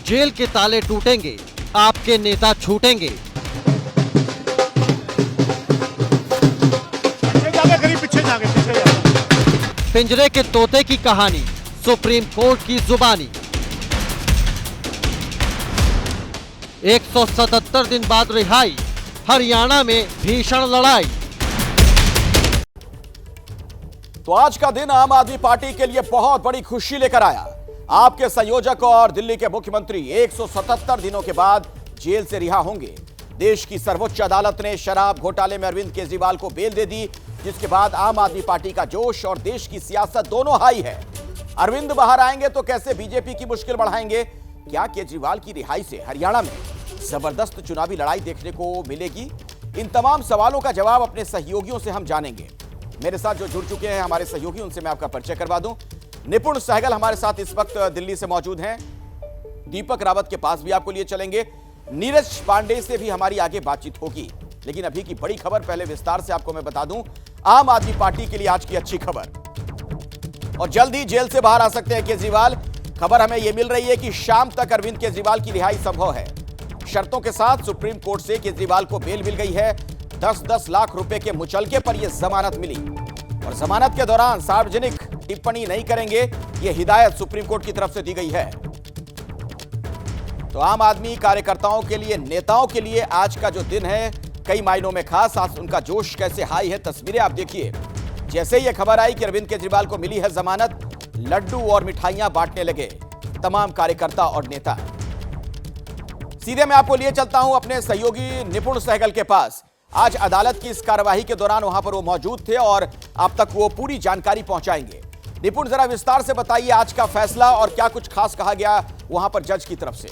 Jail के ताले टूटेंगे, आपके नेता छूटेंगे। पीछे जाके पिंजरे के तोते की कहानी, सुप्रीम कोर्ट की जुबानी। 177 दिन बाद रिहाई, हरियाणा में भीषण लड़ाई। तो आज का दिन आम आदमी पार्टी के लिए बहुत बड़ी खुशी लेकर आया। आपके संयोजक और दिल्ली के मुख्यमंत्री 177 दिनों के बाद जेल से रिहा होंगे। देश की सर्वोच्च अदालत ने शराब घोटाले में अरविंद केजरीवाल को बेल दे दी, जिसके बाद आम आदमी पार्टी का जोश और देश की सियासत दोनों हाई है। अरविंद बाहर आएंगे तो कैसे बीजेपी की मुश्किल बढ़ाएंगे? क्या केजरीवाल की रिहाई से हरियाणा में जबरदस्त चुनावी लड़ाई देखने को मिलेगी? इन तमाम सवालों का जवाब अपने सहयोगियों से हम जानेंगे। मेरे साथ जो जुड़ चुके हैं हमारे सहयोगी, उनसे मैं आपका परिचय करवा दूं। निपुण सहगल हमारे साथ इस वक्त दिल्ली से मौजूद हैं। दीपक रावत के पास भी आपको लिए चलेंगे। नीरज पांडे से भी हमारी आगे बातचीत होगी। लेकिन अभी की बड़ी खबर पहले विस्तार से आपको मैं बता दूं। आम आदमी पार्टी के लिए आज की अच्छी खबर, और जल्द ही जेल से बाहर आ सकते हैं केजरीवाल। खबर हमें यह मिल रही है कि शाम तक अरविंद केजरीवाल की रिहाई संभव है। शर्तों के साथ सुप्रीम कोर्ट से केजरीवाल को बेल मिल गई है। 10-10 लाख रुपए के मुचलके पर यह जमानत मिली, और जमानत के दौरान सार्वजनिक टिप्पणी नहीं करेंगे, यह हिदायत सुप्रीम कोर्ट की तरफ से दी गई है। तो आम आदमी कार्यकर्ताओं के लिए, नेताओं के लिए आज का जो दिन है कई मायनों में खास। आज उनका जोश कैसे हाई है, तस्वीरें आप देखिए। जैसे ही यह खबर आई कि अरविंद केजरीवाल को मिली है जमानत, लड्डू और मिठाइयां बांटने लगे तमाम कार्यकर्ता और नेता। सीधे मैं आपको लिए चलता हूं अपने सहयोगी निपुण सहगल के पास। आज अदालत की इस कार्यवाही के दौरान वहां पर वो मौजूद थे और आप तक वो पूरी जानकारी पहुंचाएंगे। निपुण, जरा विस्तार से बताइए आज का फैसला और क्या कुछ खास कहा गया वहां पर जज की तरफ से।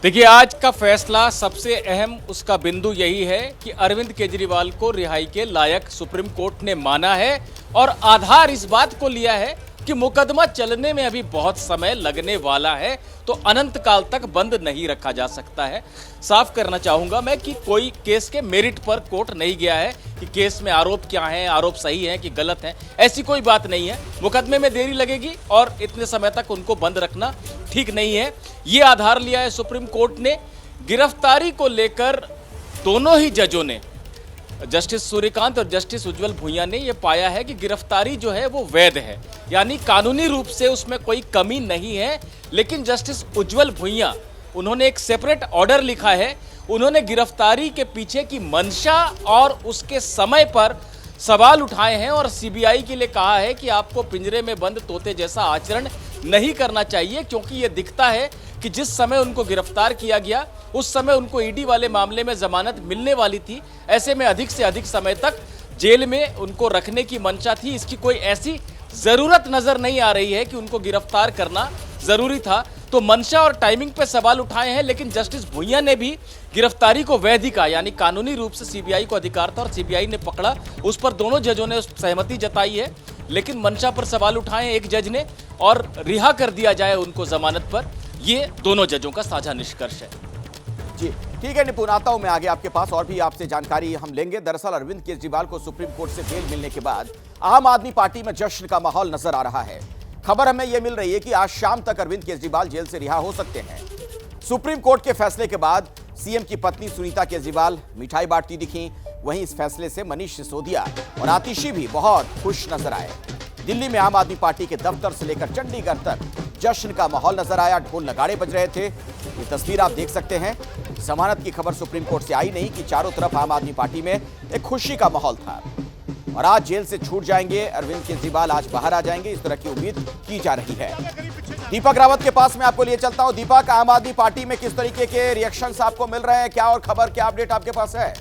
देखिए, आज का फैसला सबसे अहम उसका बिंदु यही है कि अरविंद केजरीवाल को रिहाई के लायक सुप्रीम कोर्ट ने माना है, और आधार इस बात को लिया है कि मुकदमा चलने में अभी बहुत समय लगने वाला है, तो अनंत काल तक बंद नहीं रखा जा सकता है। साफ करना चाहूंगा मैं कि कोई केस के मेरिट पर कोर्ट नहीं गया है कि केस में आरोप क्या है, आरोप सही है कि गलत है, ऐसी कोई बात नहीं है। मुकदमे में देरी लगेगी और इतने समय तक उनको बंद रखना ठीक नहीं है, ये आधार लिया है सुप्रीम कोर्ट ने। गिरफ्तारी को लेकर दोनों ही जजों ने, जस्टिस सूर्यकांत और जस्टिस उज्जवल भुइयां ने यह पाया है कि गिरफ्तारी जो है वो वैध है, यानी कानूनी रूप से उसमें कोई कमी नहीं है। लेकिन जस्टिस उज्जवल भुइयां, उन्होंने एक सेपरेट ऑर्डर लिखा है। उन्होंने गिरफ्तारी के पीछे की मंशा और उसके समय पर सवाल उठाए हैं, और सीबीआई के लिए कहा है कि आपको पिंजरे में बंद तोते जैसा आचरण नहीं करना चाहिए, क्योंकि यह दिखता है कि जिस समय उनको गिरफ्तार किया गया उस समय उनको ईडी वाले मामले में जमानत मिलने वाली थी। ऐसे में अधिक से अधिक समय तक जेल में उनको रखने की मंशा थी। इसकी कोई ऐसी जरूरत नजर नहीं आ रही है कि उनको गिरफ्तार करना जरूरी था। तो मंशा और टाइमिंग पे सवाल उठाए हैं, लेकिन जस्टिस भुइयां ने भी गिरफ्तारी को वैध ही कहा, यानी कानूनी रूप से सीबीआई को अधिकार था और सीबीआई ने पकड़ा, उस पर दोनों जजों ने सहमति जताई है। लेकिन मंशा पर सवाल उठाए हैं एक जज ने, और रिहा कर दिया जाए उनको जमानत पर, ये दोनों जजों का साझा निष्कर्ष है। जी ठीक है निपुण, आता हूं मैं आगे आपके पास, और भी आपसे जानकारी हम लेंगे। दरअसल अरविंद केजरीवाल को सुप्रीम कोर्ट से बेल मिलने के बाद आम आदमी पार्टी में जश्न का माहौल नजर आ रहा है। खबर हमें यह मिल रही है कि आज शाम तक अरविंद केजरीवाल जेल से रिहा हो सकते हैं। सुप्रीम कोर्ट के फैसले के बाद सीएम की पत्नी सुनीता केजरीवाल मिठाई बांटती दिखी। वहीं इस फैसले से मनीष सिसोदिया और आतिशी भी बहुत खुश नजर आए। दिल्ली में आम आदमी पार्टी के दफ्तर से लेकर चंडीगढ़ तक जश्न का माहौल नजर आया। ढोल नगाड़े बज रहे थे। ये तस्वीर आप देख सकते हैं। जमानत की खबर सुप्रीम कोर्ट से आई नहीं कि चारों तरफ आम आदमी पार्टी में एक खुशी का माहौल था, और आज जेल से छूट जाएंगे अरविंद केजरीवाल, आज बाहर आ जाएंगे, इस तरह की उम्मीद की जा रही है। दीपक रावत के पास मैं आपको लिए चलता हूं। दीपक, आम आदमी पार्टी में किस तरीके के रिएक्शंस आपको मिल रहे हैं, क्या और खबर, क्या अपडेट आपके पास है?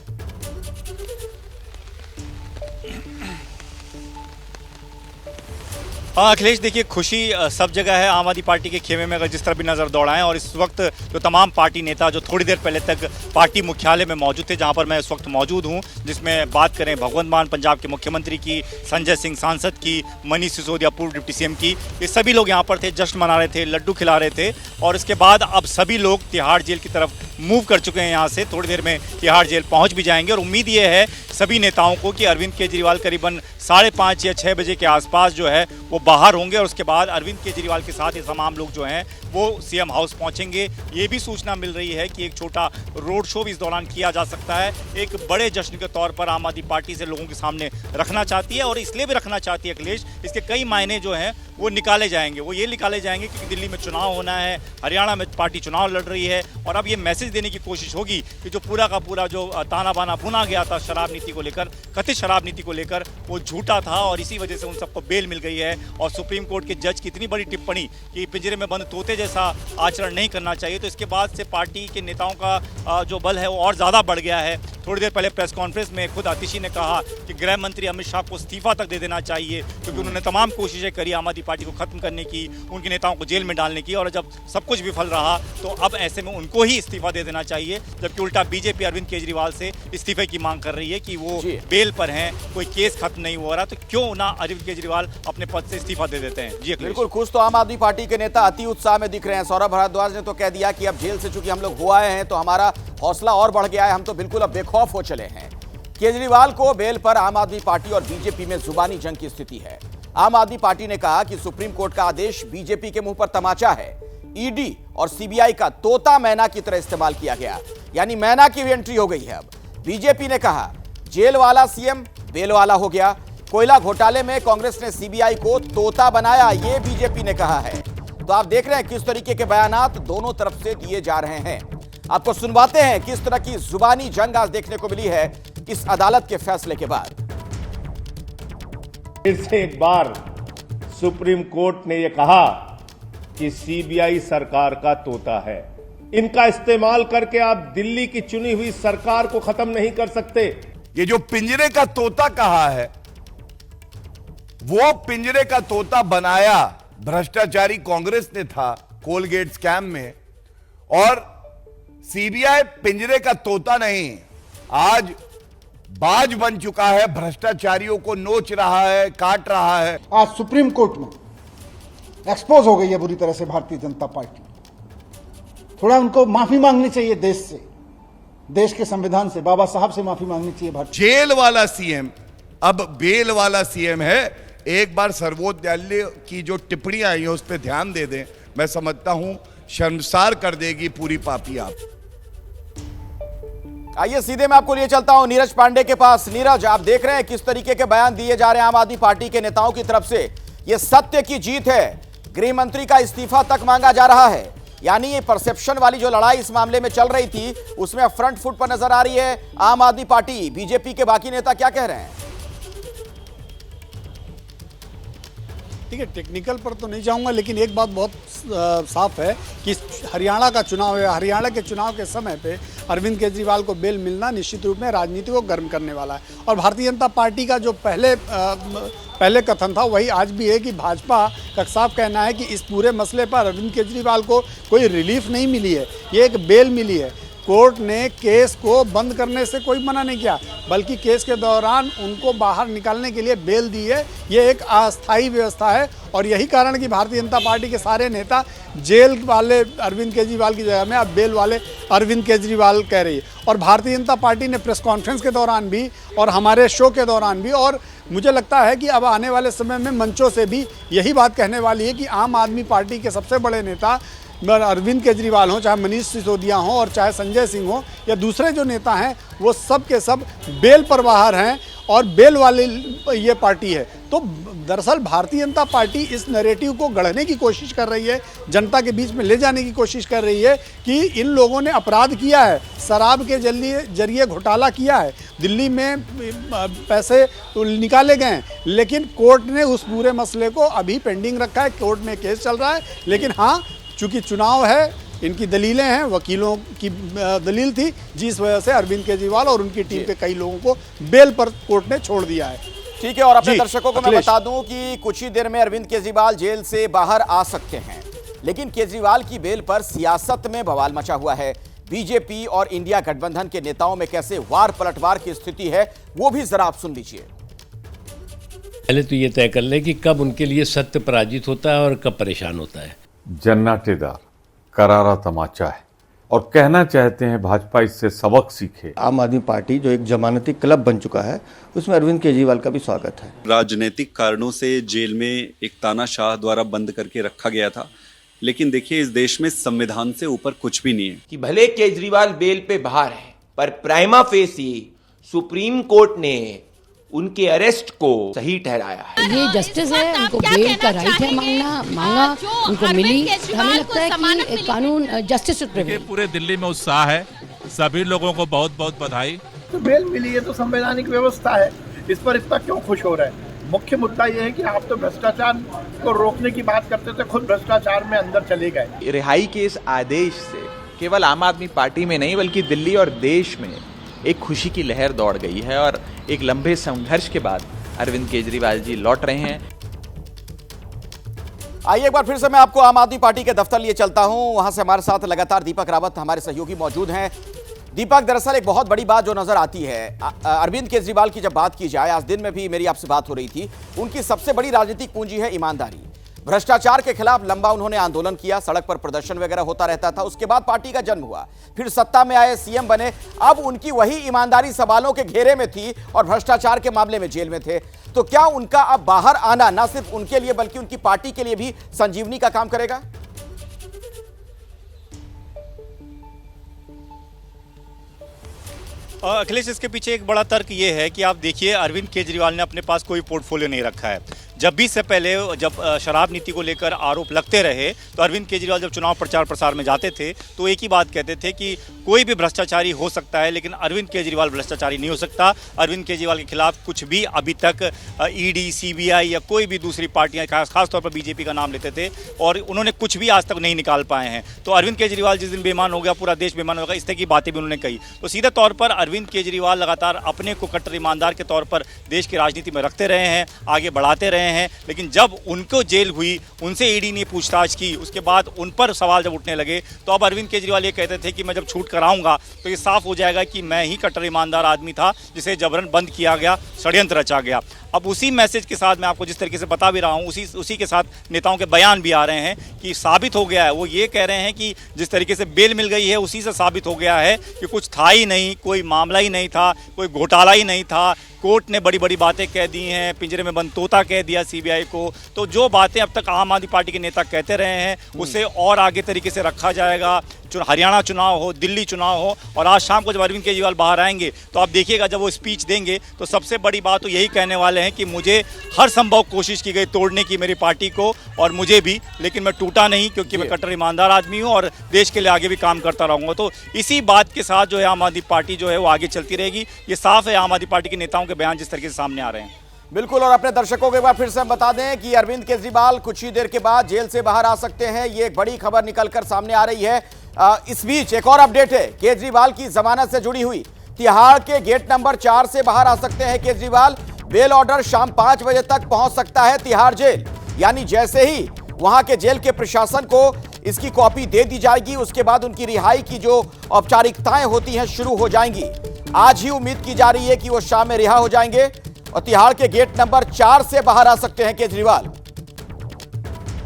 हाँ अखिलेश, देखिए खुशी सब जगह है। आम आदमी पार्टी के खेमे में अगर जिस तरह भी नजर दौड़ाएं, और इस वक्त जो तमाम पार्टी नेता जो थोड़ी देर पहले तक पार्टी मुख्यालय में मौजूद थे, जहां पर मैं इस वक्त मौजूद हूं, जिसमें बात करें भगवंत मान पंजाब के मुख्यमंत्री की, संजय सिंह सांसद की, मनीष सिसोदिया पूर्व डिप्टी सीएम की, ये सभी लोग यहाँ पर थे, जश्न मना रहे थे, लड्डू खिला रहे थे। और इसके बाद अब सभी लोग तिहाड़ जेल की तरफ मूव कर चुके हैं यहाँ से, थोड़ी देर में तिहाड़ जेल पहुँच भी जाएंगे। और उम्मीद ये है सभी नेताओं को कि अरविंद केजरीवाल करीबन 5:30 या 6 बजे के आसपास जो है वो बाहर होंगे और उसके बाद अरविंद केजरीवाल के साथ ये तमाम लोग जो हैं वो सीएम हाउस पहुंचेंगे। ये भी सूचना मिल रही है कि एक छोटा रोड शो भी इस दौरान किया जा सकता है। एक बड़े जश्न के तौर पर आम आदमी पार्टी से लोगों के सामने रखना चाहती है और इसलिए भी रखना चाहती है अखिलेश, इसके कई मायने जो हैं वो निकाले जाएंगे। वो ये निकाले जाएंगे क्योंकि दिल्ली में चुनाव होना है, हरियाणा में पार्टी चुनाव लड़ रही है और अब ये मैसेज देने की कोशिश होगी कि जो पूरा का पूरा जो ताना बाना बुना गया था शराब नीति को लेकर, कथित शराब नीति को लेकर, वो झूठा था और इसी वजह से उन सबको बेल मिल गई है। और सुप्रीम कोर्ट के जज की इतनी बड़ी टिप्पणी कि पिंजरे में बंद तोते जैसा आचरण नहीं करना चाहिए, तो इसके बाद से पार्टी के नेताओं का जो बल है वो और ज़्यादा बढ़ गया है। थोड़ी देर पहले प्रेस कॉन्फ्रेंस में खुद आतिशी ने कहा कि गृह मंत्री अमित शाह को इस्तीफा तक दे देना चाहिए क्योंकि उन्होंने तमाम कोशिशें करी आम आदमी पार्टी को खत्म करने की, उनके नेताओं को जेल में डालने की, और जब सब कुछ विफल रहा तो अब ऐसे में उनको ही इस्तीफा दे देना चाहिए। जबकि उल्टा बीजेपी अरविंद केजरीवाल से इस्तीफे की मांग कर रही है कि वो बेल पर हैं, कोई केस खत्म नहीं हो रहा, तो क्यों ना अरविंद केजरीवाल अपने पद से इस्तीफा दे देते हैं। जी बिल्कुल, खुश तो आम आदमी पार्टी के नेता अति उत्साह में दिख रहे हैं। सौरभ भारद्वाज ने तो कह दिया कि अब जेल से चूंकि हम लोग हुआ हैं तो हमारा हौसला और बढ़ गया है, हम तो बिल्कुल अब बेखौफ हो चले हैं। केजरीवाल को बेल पर आम आदमी पार्टी और बीजेपी में जुबानी जंग की स्थिति है। आम आदमी पार्टी ने कहा कि सुप्रीम कोर्ट का आदेश बीजेपी के मुंह पर तमाचा है। ईडी और सीबीआई का तोता मैना की तरह इस्तेमाल किया गया, यानी मैना की भी एंट्री हो गई है। अब बीजेपी ने कहा जेल वाला सीएम बेल वाला हो गया। कोयला घोटाले में कांग्रेस ने सीबीआई को तोता बनाया, यह बीजेपी ने कहा है। तो आप देख रहे हैं किस तरीके के बयानात दोनों तरफ से दिए जा रहे हैं। आपको सुनवाते हैं किस तरह की जुबानी जंग आज देखने को मिली है इस अदालत के फैसले के बाद। फिर से एक बार सुप्रीम कोर्ट ने यह कहा कि सीबीआई सरकार का तोता है। इनका इस्तेमाल करके आप दिल्ली की चुनी हुई सरकार को खत्म नहीं कर सकते। ये जो पिंजरे का तोता कहा है, वो पिंजरे का तोता बनाया भ्रष्टाचारी कांग्रेस ने था कोलगेट स्कैम में, और सीबीआई पिंजरे का तोता नहीं, आज बाज बन चुका है, भ्रष्टाचारियों को नोच रहा है, काट रहा है। आज सुप्रीम कोर्ट में एक्सपोज हो गई है बुरी तरह से भारतीय जनता पार्टी। थोड़ा उनको माफी मांगनी चाहिए देश से, देश के संविधान से, बाबा साहब से माफी मांगनी चाहिए। भारतीय जेल वाला सीएम अब बेल वाला सीएम है। एक बार सर्वोच्च न्यायालय की जो टिप्पणियां आई हैं उस पर ध्यान दे दें, मैं समझता हूं शर्मसार कर देगी पूरी पापी आप। आइए सीधे मैं आपको लिए चलता हूं नीरज पांडे के पास। नीरज, आप देख रहे हैं किस तरीके के बयान दिए जा रहे हैं आम आदमी पार्टी के नेताओं की तरफ से। यह सत्य की जीत है, गृह मंत्री का इस्तीफा तक मांगा जा रहा है। यानी ये परसेप्शन वाली जो लड़ाई इस मामले में चल रही थी उसमें फ्रंट फुट पर नजर आ रही है आम आदमी पार्टी। बीजेपी के बाकी नेता क्या कह रहे हैं? ठीक है, टेक्निकल पर तो नहीं जाऊंगा, लेकिन एक बात बहुत साफ है कि हरियाणा का चुनाव है। हरियाणा के चुनाव के समय पे अरविंद केजरीवाल को बेल मिलना निश्चित रूप में राजनीति को गर्म करने वाला है। और भारतीय जनता पार्टी का जो पहले कथन था वही आज भी है कि भाजपा का साफ कहना है कि इस पूरे मसले पर अरविंद केजरीवाल को कोई रिलीफ नहीं मिली है, ये एक बेल मिली है। कोर्ट ने केस को बंद करने से कोई मना नहीं किया, बल्कि केस के दौरान उनको बाहर निकालने के लिए बेल दी है। ये एक अस्थायी व्यवस्था है और यही कारण कि भारतीय जनता पार्टी के सारे नेता जेल वाले अरविंद केजरीवाल की जगह में अब बेल वाले अरविंद केजरीवाल कह रही है। और भारतीय जनता पार्टी ने प्रेस कॉन्फ्रेंस के दौरान भी और हमारे शो के दौरान भी, और मुझे लगता है कि अब आने वाले समय में मंचों से भी यही बात कहने वाली है कि आम आदमी पार्टी के सबसे बड़े नेता अरविंद केजरीवाल हों, चाहे मनीष सिसोदिया हों और चाहे संजय सिंह हों या दूसरे जो नेता हैं, वो सब के सब बेल पर बाहर हैं और बेल वाली ये पार्टी है। तो दरअसल भारतीय जनता पार्टी इस नैरेटिव को गढ़ने की कोशिश कर रही है, जनता के बीच में ले जाने की कोशिश कर रही है कि इन लोगों ने अपराध किया है, शराब के जरिए घोटाला किया है, दिल्ली में पैसे निकाले गए, लेकिन कोर्ट ने उस पूरे मसले को अभी पेंडिंग रखा है। कोर्ट में केस चल रहा है, लेकिन हाँ, चूंकि चुनाव है, इनकी दलीलें हैं, वकीलों की दलील थी, जिस वजह से अरविंद केजरीवाल और उनकी टीम के कई लोगों को बेल पर कोर्ट ने छोड़ दिया है। ठीक है, और अपने दर्शकों को मैं बता दूं कि कुछ ही देर में अरविंद केजरीवाल जेल से बाहर आ सकते हैं, लेकिन केजरीवाल की बेल पर सियासत में बवाल मचा हुआ है। बीजेपी और इंडिया गठबंधन के नेताओं में कैसे वार पलटवार की स्थिति है वो भी जरा आप सुन लीजिए। पहले तो ये तय कर ले कि कब उनके लिए सत्य पराजित होता है और कब परेशान होता है। जन्नाटेदार करारा तमाचा है और कहना चाहते हैं भाजपा इससे सबक सीखे। आम आदमी पार्टी जो एक जमानती क्लब बन चुका है, उसमें अरविंद केजरीवाल का भी स्वागत है। राजनीतिक कारणों से जेल में एक तानाशाह द्वारा बंद करके रखा गया था, लेकिन देखिए इस देश में संविधान से ऊपर कुछ भी नहीं है। कि भले केजरीवाल बेल पे बाहर है, पर प्राइमा फेसी सुप्रीम कोर्ट ने उनके अरेस्ट को सही ठहराया है। ये जस्टिस है, उनको बेल का राइट है मांगा उनको मिली। हमें लगता है कि कानून जस्टिस शुड प्रिवेल। पूरे दिल्ली में उत्साह है, सभी लोगों को बहुत बहुत बधाई। तो बेल मिली है तो संवैधानिक व्यवस्था है, इस पर इतना क्यों खुश हो रहे हैं? मुख्य मुद्दा ये है कि आप तो भ्रष्टाचार को रोकने की बात करते थे, खुद भ्रष्टाचार में अंदर चले गए। रिहाई के इस आदेश से केवल आम आदमी पार्टी में नहीं बल्कि दिल्ली और देश में एक खुशी की लहर दौड़ गई है और एक लंबे संघर्ष के बाद अरविंद केजरीवाल जी लौट रहे हैं। आइए एक बार फिर से मैं आपको आम आदमी पार्टी के दफ्तर लिए चलता हूं। वहां से हमारे साथ लगातार दीपक रावत हमारे सहयोगी मौजूद हैं। दीपक, दरअसल एक बहुत बड़ी बात जो नजर आती है, अरविंद केजरीवाल की जब बात की जाए, आज दिन में भी मेरी आपसे बात हो रही थी, उनकी सबसे बड़ी राजनीतिक पूंजी है ईमानदारी। भ्रष्टाचार के खिलाफ लंबा उन्होंने आंदोलन किया, सड़क पर प्रदर्शन वगैरह होता रहता था। उसके बाद पार्टी का जन्म हुआ, फिर सत्ता में आए, सीएम बने। अब उनकी वही ईमानदारी सवालों के घेरे में थी और भ्रष्टाचार के मामले में जेल में थे। तो क्या उनका अब बाहर आना न सिर्फ उनके लिए बल्कि उनकी पार्टी के लिए भी संजीवनी का काम करेगा? अखिलेश, इसके पीछे एक बड़ा तर्क ये है कि आप देखिए, अरविंद केजरीवाल ने अपने पास कोई पोर्टफोलियो नहीं रखा है। जब भी से पहले जब शराब नीति को लेकर आरोप लगते रहे तो अरविंद केजरीवाल जब चुनाव प्रचार प्रसार में जाते थे तो एक ही बात कहते थे कि कोई भी भ्रष्टाचारी हो सकता है लेकिन अरविंद केजरीवाल भ्रष्टाचारी नहीं हो सकता। अरविंद केजरीवाल के खिलाफ कुछ भी अभी तक ईडी, सीबीआई या कोई भी दूसरी पार्टियां, खासतौर पर बीजेपी का नाम लेते थे और उन्होंने कुछ भी आज तक नहीं निकाल पाए हैं। तो अरविंद केजरीवाल जिस दिन बेईमान हो गया, पूरा देश बेईमान होगा, इस तरह की बातें भी उन्होंने कही। तो सीधे तौर पर अरविंद केजरीवाल लगातार अपने को कट्टर ईमानदार के तौर पर देश की राजनीति में रखते रहे हैं, आगे बढ़ाते रहे हैं। लेकिन जब उनको जेल हुई, उनसे ईडी ने पूछताछ की, उसके बाद उन पर सवाल जब उठने लगे तो अब अरविंद केजरीवाल ये कहते थे कि मैं जब छूट कर आऊंगा तो ये साफ हो जाएगा कि मैं ही कट्टर ईमानदार आदमी था जिसे जबरन बंद किया गया, षड्यंत्र रचा गया। अब उसी मैसेज के साथ मैं आपको जिस तरीके से बता भी रहा हूँ, उसी के साथ नेताओं के बयान भी आ रहे हैं कि साबित हो गया है। वो ये कह रहे हैं कि जिस तरीके से बेल मिल गई है उसी से साबित हो गया है कि कुछ था ही नहीं, कोई मामला ही नहीं था, कोई घोटाला ही नहीं था। कोर्ट ने बड़ी बड़ी बातें कह दी हैं, पिंजरे में बंद तोता कह दिया सीबीआई को। तो जो बातें अब तक आम आदमी पार्टी के नेता कहते रहे हैं उसे और आगे तरीके से रखा जाएगा। हरियाणा चुनाव हो, दिल्ली चुनाव हो, और आज शाम को जब अरविंद केजरीवाल बाहर आएंगे तो आप देखिएगा जब वो स्पीच देंगे तो सबसे बड़ी बात तो यही कहने वाले हैं कि मुझे हर संभव कोशिश की गई तोड़ने की मेरी पार्टी को और मुझे भी, लेकिन मैं टूटा नहीं क्योंकि मैं कट्टर ईमानदार आदमी हूँ और देश के लिए आगे भी काम करता रहूँगा। तो इसी बात के साथ जो है आम आदमी पार्टी जो है वो आगे चलती रहेगी। ये साफ है आम आदमी पार्टी के नेताओं के बयान जिस तरीके से सामने आ रहे हैं। बिल्कुल, और अपने दर्शकों को एक बार फिर से हम बता दें कि अरविंद केजरीवाल कुछ ही देर के बाद जेल से बाहर आ सकते हैं। ये एक बड़ी खबर निकलकर सामने आ रही है। इस बीच एक और अपडेट है केजरीवाल की जमानत से जुड़ी हुई। तिहाड़ के गेट नंबर 4 से बाहर आ सकते हैं केजरीवाल। बेल ऑर्डर शाम 5 बजे तक पहुंच सकता है तिहाड़ जेल। यानी जैसे ही वहां के जेल के प्रशासन को इसकी कॉपी दे दी जाएगी उसके बाद उनकी रिहाई की जो औपचारिकताएं होती हैं शुरू हो जाएंगी। आज ही उम्मीद की जा रही है कि वो शाम में रिहा हो जाएंगे और तिहाड़ के गेट नंबर 4 से बाहर आ सकते हैं केजरीवाल।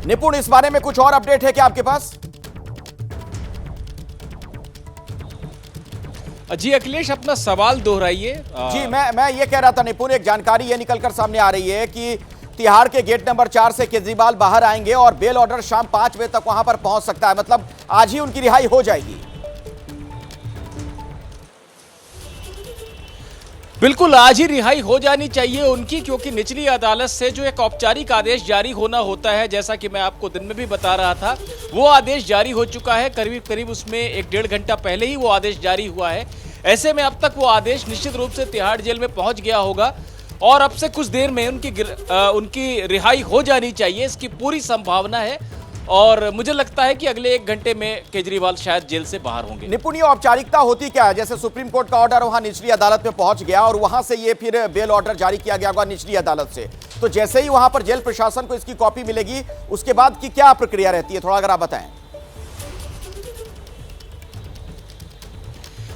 निपुण, इस बारे में कुछ और अपडेट है क्या आपके पास? जी अखिलेश, अपना सवाल दोहराइए। जी मैं ये कह रहा था निपुण, एक जानकारी ये निकलकर सामने आ रही है कि तिहाड़ के गेट नंबर 4 से केजरीवाल बाहर आएंगे और बेल ऑर्डर शाम 5 बजे तक वहां पर पहुंच सकता है। मतलब आज ही उनकी रिहाई हो जाएगी। बिल्कुल, आज ही रिहाई हो जानी चाहिए उनकी, क्योंकि निचली अदालत से जो एक औपचारिक आदेश जारी होना होता है, जैसा कि मैं आपको दिन में भी बता रहा था, वो आदेश जारी हो चुका है। करीब उसमें 1-1.5 घंटा पहले ही वो आदेश जारी हुआ है। ऐसे में अब तक वो आदेश निश्चित रूप से तिहाड़ जेल में पहुंच गया होगा और अब से कुछ देर में उनकी रिहाई हो जानी चाहिए, इसकी पूरी संभावना है। और मुझे लगता है कि अगले 1 घंटे में केजरीवाल शायद जेल से बाहर होंगे। निपुण, औपचारिकता होती क्या है? जैसे सुप्रीम कोर्ट का ऑर्डर वहां निचली अदालत में पहुंच गया और वहां से ये फिर बेल ऑर्डर जारी किया गया होगा निचली अदालत से, तो जैसे ही वहां पर जेल प्रशासन को इसकी कॉपी मिलेगी उसके बाद की क्या प्रक्रिया रहती है, थोड़ा अगर आप बताएं।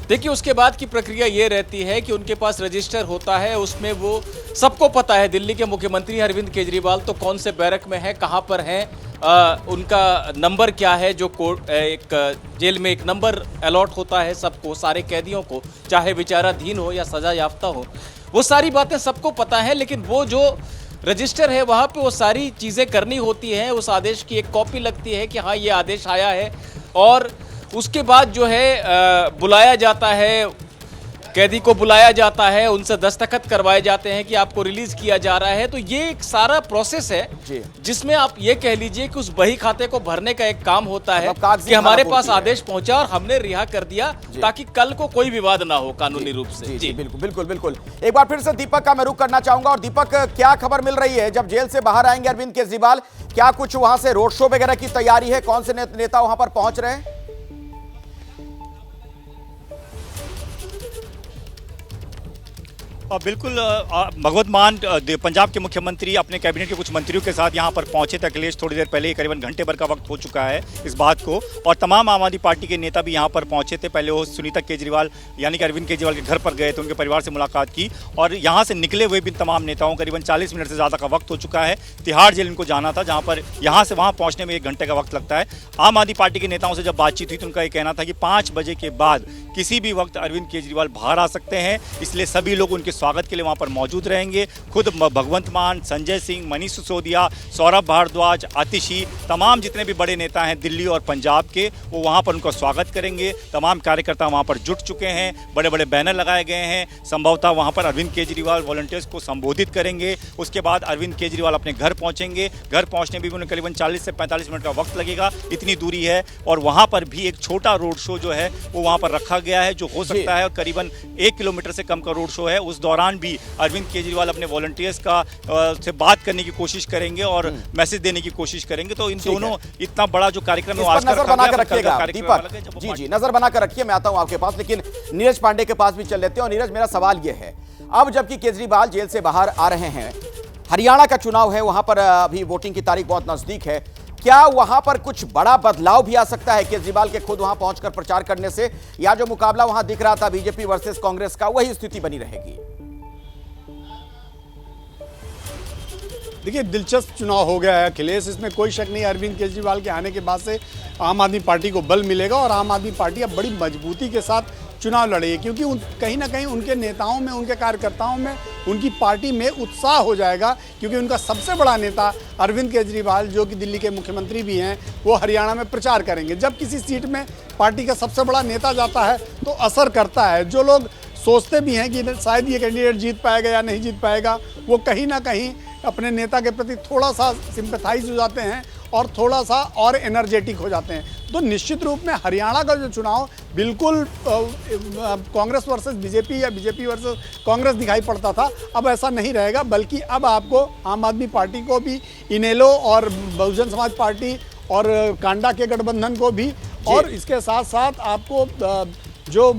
देखिए, उसके बाद की प्रक्रिया ये रहती है कि उनके पास रजिस्टर होता है, उसमें वो सबको पता है दिल्ली के मुख्यमंत्री अरविंद केजरीवाल तो कौन से बैरक में है, कहां पर हैं, उनका नंबर क्या है, जो कोर्ट एक जेल में एक नंबर अलॉट होता है सबको, सारे कैदियों को, चाहे विचाराधीन हो या सजा याफ्ता हो, वो सारी बातें सबको पता है। लेकिन वो जो रजिस्टर है वहाँ पे वो सारी चीज़ें करनी होती हैं, उस आदेश की एक कॉपी लगती है कि हाँ ये आदेश आया है, और उसके बाद जो है बुलाया जाता है, कैदी को बुलाया जाता है, उनसे दस्तखत करवाए जाते हैं कि आपको रिलीज किया जा रहा है। तो ये एक सारा प्रोसेस है जिसमें आप ये कह लीजिए कि उस बही खाते को भरने का एक काम होता है कि हमारे पास आदेश पहुंचा और हमने रिहा कर दिया ताकि कल को कोई विवाद ना हो कानूनी रूप से। जी बिल्कुल बिल्कुल बिल्कुल। एक बार फिर से दीपक का मैं रुख करना चाहूंगा। और दीपक, क्या खबर मिल रही है जब जेल से बाहर आएंगे अरविंद केजरीवाल? क्या कुछ वहां से रोड शो वगैरह की तैयारी है? कौन से नेता वहां पर पहुंच रहे हैं? बिल्कुल, भगवत मान पंजाब के मुख्यमंत्री अपने कैबिनेट के कुछ मंत्रियों के साथ यहां पर पहुंचे थे अखिलेश, थोड़ी देर पहले, करीबन घंटे भर का वक्त हो चुका है इस बात को। और तमाम आम आदमी पार्टी के नेता भी यहां पर पहुंचे थे। पहले वो सुनीता केजरीवाल यानी कि अरविंद केजरीवाल के घर पर गए थे, उनके परिवार से मुलाकात की, और यहां से निकले हुए भी तमाम नेताओं करीबन 40 मिनट से ज़्यादा का वक्त हो चुका है। तिहाड़ जेल इनको जाना था, जहाँ पर यहाँ से वहाँ पहुँचने में 1 घंटे का वक्त लगता है। आम आदमी पार्टी के नेताओं से जब बातचीत हुई तो उनका ये कहना था कि 5 बजे के बाद किसी भी वक्त अरविंद केजरीवाल बाहर आ सकते हैं, इसलिए सभी लोग उनके स्वागत के लिए वहाँ पर मौजूद रहेंगे। खुद भगवंत मान, संजय सिंह, मनीष सिसोदिया, सौरभ भारद्वाज, आतिशी, तमाम जितने भी बड़े नेता हैं दिल्ली और पंजाब के, वो वहाँ पर उनका स्वागत करेंगे। तमाम कार्यकर्ता वहाँ पर जुट चुके हैं, बड़े बड़े बैनर लगाए गए हैं। संभवतः वहाँ पर अरविंद केजरीवाल वॉलंटियर्स को संबोधित करेंगे। उसके बाद अरविंद केजरीवाल अपने घर पहुँचेंगे। घर पहुँचने में भी उन्हें करीबन 40 से 45 मिनट का वक्त लगेगा, इतनी दूरी है। और वहाँ पर भी एक छोटा रोड शो जो है वो वहाँ पर रखा गया है, जो हो सकता है करीबन 1 किलोमीटर से कम का रोड शो है। उस दौरान भी अरविंद केजरीवाल अपने वॉलंटियर्स का से बात करने की कोशिश करेंगे और मैसेज देने की कोशिश करेंगे। तो इन दोनों इतना बड़ा जो कार्यक्रम है आज नजर बना कर रखिएगा दीपक जी, नजर बना कर रखिए। मैं आता हूं आपके पास, लेकिन नीरज पांडे के पास भी चल लेते हैं। और नीरज, मेरा सवाल यह है, अब जबकि केजरीवाल जेल से बाहर आ रहे हैं, हरियाणा का चुनाव है, वहां पर अभी वोटिंग की तारीख बहुत नजदीक है, क्या वहां पर कुछ बड़ा बदलाव भी आ सकता है केजरीवाल के खुद वहां पहुंचकर प्रचार करने से, या जो मुकाबला वहां दिख रहा था बीजेपी वर्सेस कांग्रेस का, वही स्थिति बनी रहेगी? देखिए, दिलचस्प चुनाव हो गया है अखिलेश, इसमें कोई शक नहीं। अरविंद केजरीवाल के आने के बाद से आम आदमी पार्टी को बल मिलेगा और आम आदमी पार्टी अब बड़ी मजबूती के साथ चुनाव लड़ेगी, क्योंकि कहीं ना कहीं उनके नेताओं में, उनके कार्यकर्ताओं में, उनकी पार्टी में उत्साह हो जाएगा, क्योंकि उनका सबसे बड़ा नेता अरविंद केजरीवाल, जो कि दिल्ली के मुख्यमंत्री भी हैं, वो हरियाणा में प्रचार करेंगे। जब किसी सीट में पार्टी का सबसे बड़ा नेता जाता है तो असर करता है। जो लोग सोचते भी हैं कि शायद ये कैंडिडेट जीत पाएगा या नहीं जीत पाएगा, वो कहीं ना कहीं अपने नेता के प्रति थोड़ा सा सिंपैथाइज हो जाते हैं और थोड़ा सा और एनर्जेटिक हो जाते हैं। तो निश्चित रूप में हरियाणा का जो चुनाव बिल्कुल कांग्रेस वर्सेस बीजेपी या बीजेपी वर्सेस कांग्रेस दिखाई पड़ता था, अब ऐसा नहीं रहेगा, बल्कि अब आपको आम आदमी पार्टी को भी, इनेलो और बहुजन समाज पार्टी और कांडा के गठबंधन को भी, और इसके साथ साथ आपको जो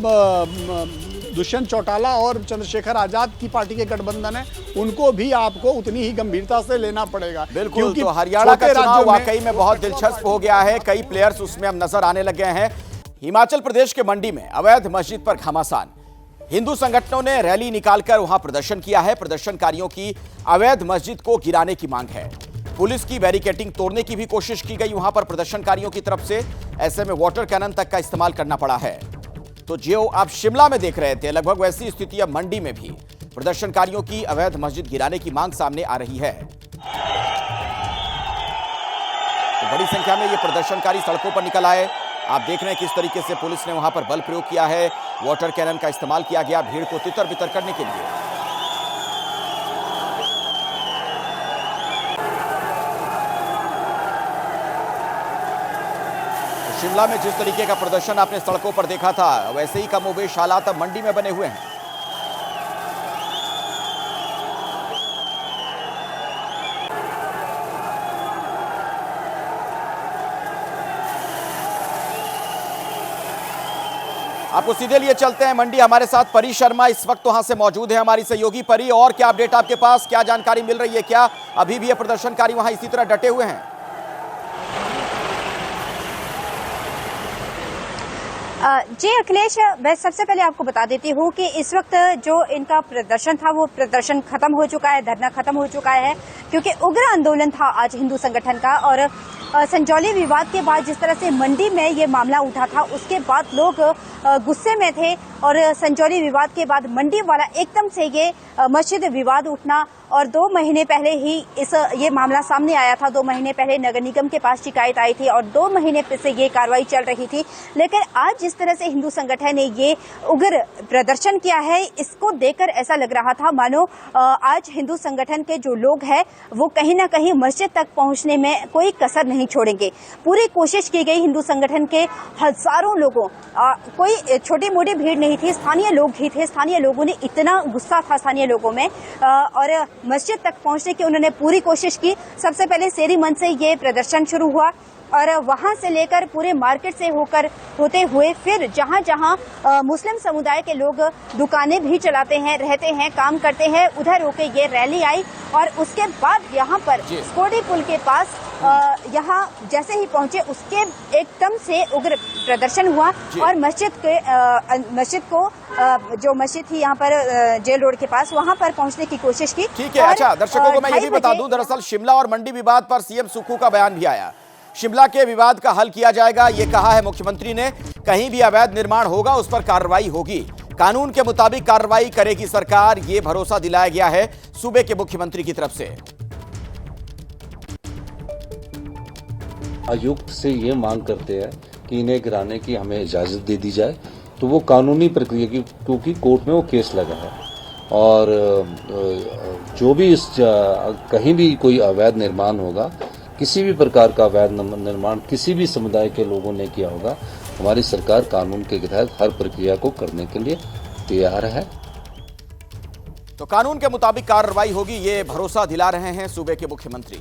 दुष्यंत चौटाला और चंद्रशेखर आजाद की पार्टी के गठबंधन है, उनको भी आपको उतनी ही गंभीरता से लेना पड़ेगा। बिल्कुल, तो हरियाणा का चुनाव वाकई में बहुत दिलचस्प हो गया है। कई प्लेयर्स उसमें अब नजर आने लगे हैं। हिमाचल प्रदेश के मंडी में अवैध मस्जिद पर घमासान, हिंदू संगठनों ने रैली निकालकर वहां प्रदर्शन किया है। प्रदर्शनकारियों की अवैध मस्जिद को गिराने की मांग है। पुलिस की बैरिकेडिंग तोड़ने की भी कोशिश की गई वहां पर प्रदर्शनकारियों की तरफ से। ऐसे में वाटर कैनन तक का इस्तेमाल करना पड़ा है। तो जो आप शिमला में देख रहे थे, लगभग वैसी स्थिति अब मंडी में भी प्रदर्शनकारियों की अवैध मस्जिद गिराने की मांग सामने आ रही है। तो बड़ी संख्या में ये प्रदर्शनकारी सड़कों पर निकल आए। आप देख रहे हैं किस तरीके से पुलिस ने वहां पर बल प्रयोग किया है, वाटर कैनन का इस्तेमाल किया गया भीड़ को तितर बितर करने के लिए। शिमला में जिस तरीके का प्रदर्शन आपने सड़कों पर देखा था, वैसे ही कमोबेश हालात अब मंडी में बने हुए हैं। आपको सीधे लिए चलते हैं मंडी। हमारे साथ परी शर्मा इस वक्त वहां से मौजूद है, हमारी सहयोगी परी। और क्या अपडेट आपके पास, क्या जानकारी मिल रही है? क्या अभी भी ये प्रदर्शनकारी वहां इसी तरह डटे हुए हैं? जी अखिलेश, मैं सबसे पहले आपको बता देती हूँ कि इस वक्त जो इनका प्रदर्शन था वो प्रदर्शन खत्म हो चुका है, धरना खत्म हो चुका है, क्योंकि उग्र आंदोलन था आज हिंदू संगठन का। और संजौली विवाद के बाद जिस तरह से मंडी में ये मामला उठा था, उसके बाद लोग गुस्से में थे और संजौली विवाद के बाद मंडी वाला एकदम से ये मस्जिद विवाद उठना, और 2 महीने पहले ही ये मामला सामने आया था। 2 महीने पहले नगर निगम के पास शिकायत आई थी और 2 महीने से ये कार्रवाई चल रही थी। लेकिन आज जिस तरह से हिंदू संगठन ने ये उग्र प्रदर्शन किया है, इसको देखकर ऐसा लग रहा था मानो आज हिंदू संगठन के जो लोग हैं वो कहीं ना कहीं मस्जिद तक पहुंचने में कोई कसर नहीं छोड़ेंगे। पूरी कोशिश की गई हिंदू संगठन के हजारों लोगों, कोई छोटी मोटी भीड़ नहीं थी, स्थानीय लोग ही थे। स्थानीय लोगों ने इतना गुस्सा था स्थानीय लोगों में, और मस्जिद तक पहुंचने की उन्होंने पूरी कोशिश की। सबसे पहले सेरी मंच से ये प्रदर्शन शुरू हुआ और वहां से लेकर पूरे मार्केट से होते हुए फिर जहां जहां मुस्लिम समुदाय के लोग दुकानें भी चलाते हैं, रहते हैं, काम करते हैं, उधर होके ये रैली आई। और उसके बाद यहां पर स्कोडी पुल के पास यहां जैसे ही पहुंचे उसके एकदम से उग्र प्रदर्शन हुआ और मस्जिद को जो मस्जिद थी यहाँ पर जेल रोड के पास, वहां पर पहुंचने की कोशिश की। ठीक है। अच्छा, दर्शकों को मैं ये भी बता दूं, दरअसल शिमला और मंडी विवाद पर सीएम सुक्खू का बयान भी आया। शिमला के विवाद का हल किया जाएगा, ये कहा है मुख्यमंत्री ने। कहीं भी अवैध निर्माण होगा उस पर कार्रवाई होगी, कानून के मुताबिक कार्रवाई करेगी सरकार, ये भरोसा दिलाया गया है सूबे के मुख्यमंत्री की तरफ से। आयुक्त से ये मांग करते हैं कि इन्हें गिराने की हमें इजाजत दे दी जाए, तो वो कानूनी प्रक्रिया की, क्योंकि कोर्ट में वो केस लगा है और जो भी कहीं भी कोई अवैध निर्माण होगा, किसी भी प्रकार का अवैध निर्माण किसी भी समुदाय के लोगों ने किया होगा, हमारी सरकार कानून के तहत हर प्रक्रिया को करने के लिए तैयार है। तो कानून के मुताबिक कार्रवाई होगी, ये भरोसा दिला रहे हैं सूबे के मुख्यमंत्री।